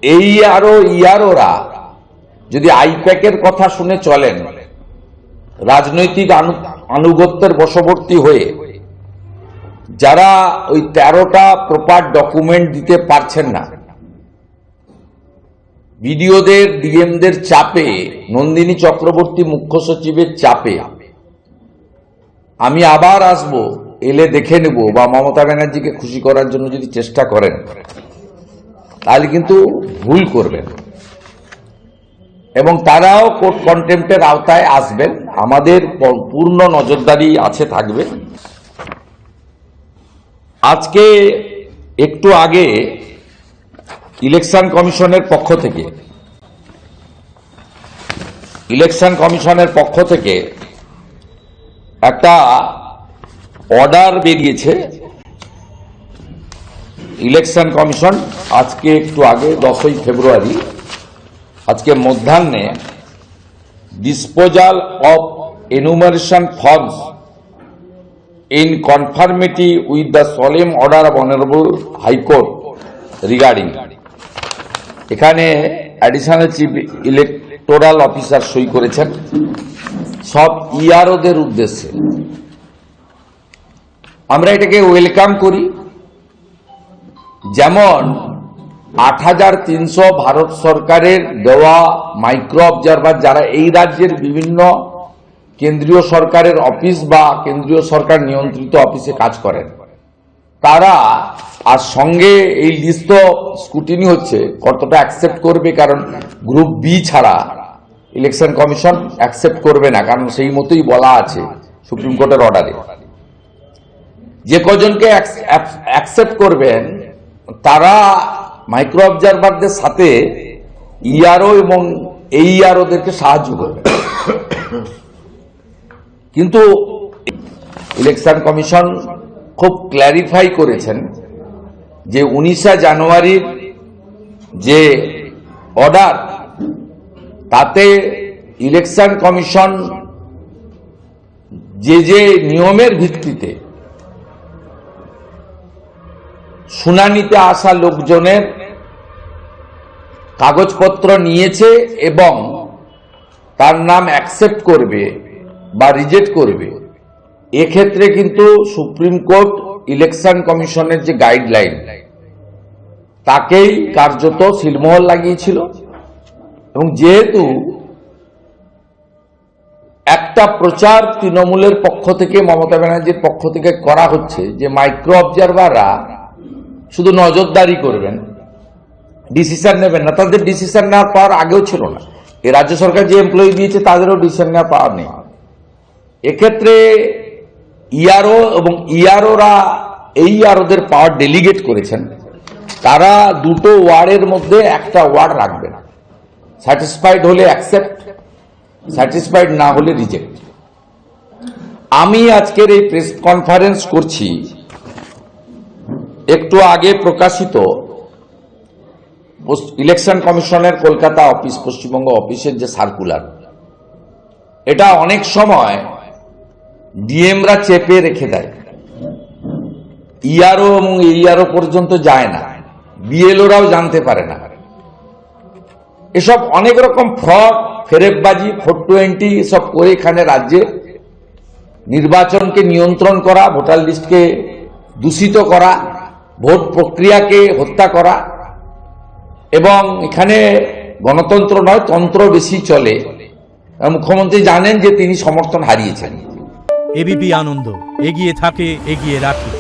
এই আরো ইয়ারোরা যদি আইপ্যাকের কথা শুনে চলেন, রাজনৈতিক আনুগত্যের বশবর্তী হয়ে যারা ওই 13টা প্রপার ডকুমেন্ট দিতে পারছেন না, বিডিওদের ডিএমদের চাপে, নন্দিনী চক্রবর্তী মুখ্য সচিবের চাপে আমি আবার আসব, এলে দেখে নেব, বা মমতা ব্যানার্জিকে খুশি করার জন্য যদি চেষ্টা করেন তাহলে কিন্তু ভুল করবেন, এবং তারাও কোর্ট কন্টেম্পটের আওতায় আসবেন। আমাদের পূর্ণ নজরদারি আছে, থাকবে। আজকে একটু আগে ইলেকশন কমিশনের পক্ষ থেকে একটা অর্ডার বেরিয়েছে। ইলেকশন কমিশন আজকে একটু আগে 10ই ফেব্রুয়ারি, আজকে মধ্যাহ্নে disposal of enumeration forms in conformity with the solemn order of Honorable High Court regarding, এখানে অ্যাডিশনাল চিফ ইলেকটোরাল অফিসার সই করেছেন সব ইআরওদের উদ্দেশ্যে। আমরা এটাকে ওয়েলকাম করি। যেমন ৮৩০০ ভারত সরকারের দেওয়া মাইক্রো অবজারভার, যারা এই রাজ্যের বিভিন্ন কেন্দ্রীয় সরকারের অফিস বা কেন্দ্রীয় সরকার নিয়ন্ত্রিত অফিসে কাজ করেন, তারা আর সঙ্গে এই লিস্ট স্ক্রুটিনি হচ্ছে কতটা অ্যাকসেপ্ট করবে, কারণ গ্রুপ বি ছাড়া ইলেকশন কমিশন অ্যাকসেপ্ট করবে না, কারণ সেই মতোই বলা আছে সুপ্রিম কোর্টের অর্ডারে। যে কজনকে অ্যাকসেপ্ট করবেন তারা মাইক্রো অবজারভারদের সাথে ইআরও এবং এইআরওদেরকে সাহায্য করবে। কিন্তু ইলেকশন কমিশন খুব ক্ল্যারিফাই করেছেন যে 19শে জানুয়ারির যে অর্ডার, তাতে ইলেকশন কমিশন যে নিয়মের ভিত্তিতে শুনানিতে আসা লোকজনের কাগজপত্র নিয়েছে এবং তার নাম অ্যাকসেপ্ট করবে বা রিজেক্ট করবে, এক্ষেত্রে কিন্তু সুপ্রিম কোর্ট ইলেকশন কমিশনের যে গাইডলাইন তাকেই কার্যত সিলমোহর লাগিয়েছিল। এবং যেহেতু একটা প্রচার তৃণমূলের পক্ষ থেকে, মমতা ব্যানার্জির পক্ষ থেকে করা হচ্ছে যে মাইক্রো অবজারভাররা শুধু নজরদারি করবেন, ডিসিশন নেবেন না, তাদের ডিসিশন নেওয়ার পাওয়ার আগেও ছিল না। এই রাজ্য সরকার যে এমপ্লয়ি দিয়েছে তাদেরও ডিসিশন নেওয়ার পাওয়ার নেই। এক্ষেত্রে ইআরও এবং ইআরওরা এইআরওদের পাওয়ার ডেলিগেট করেছেন। তারা দুটো ওয়ার্ডের মধ্যে একটা ওয়ার্ড রাখবেন, স্যাটিসফাইড হলে অ্যাকসেপ্ট, স্যাটিসফাইড না হলে রিজেক্ট। আমি আজকের এই প্রেস কনফারেন্স করছি একটু আগে প্রকাশিত ইলেকশন কমিশনের কলকাতা অফিস, পশ্চিমবঙ্গ অফিসের যে সার্কুলার, এটা অনেক সময় ডিএমরা চেপে রেখে দেয়, ইআরও এবং এইআরও পর্যন্ত যায় না, বিএলওরাও জানতে পারে না। এসব অনেক রকম ফ্রড, ফেরেববাজি, 420 এসব করে এখানে রাজ্যে নির্বাচনকে নিয়ন্ত্রণ করা, ভোটার লিস্টকে দূষিত করা, ভোট প্রক্রিয়াকে হত্যা করা, এবং এখানে গণতন্ত্র নয় তন্ত্র বেশি চলে। মুখ্যমন্ত্রী জানেন যে তিনি সমর্থন হারিয়েছেন। এবিপি আনন্দ, এগিয়ে থাকে, এগিয়ে রাখে।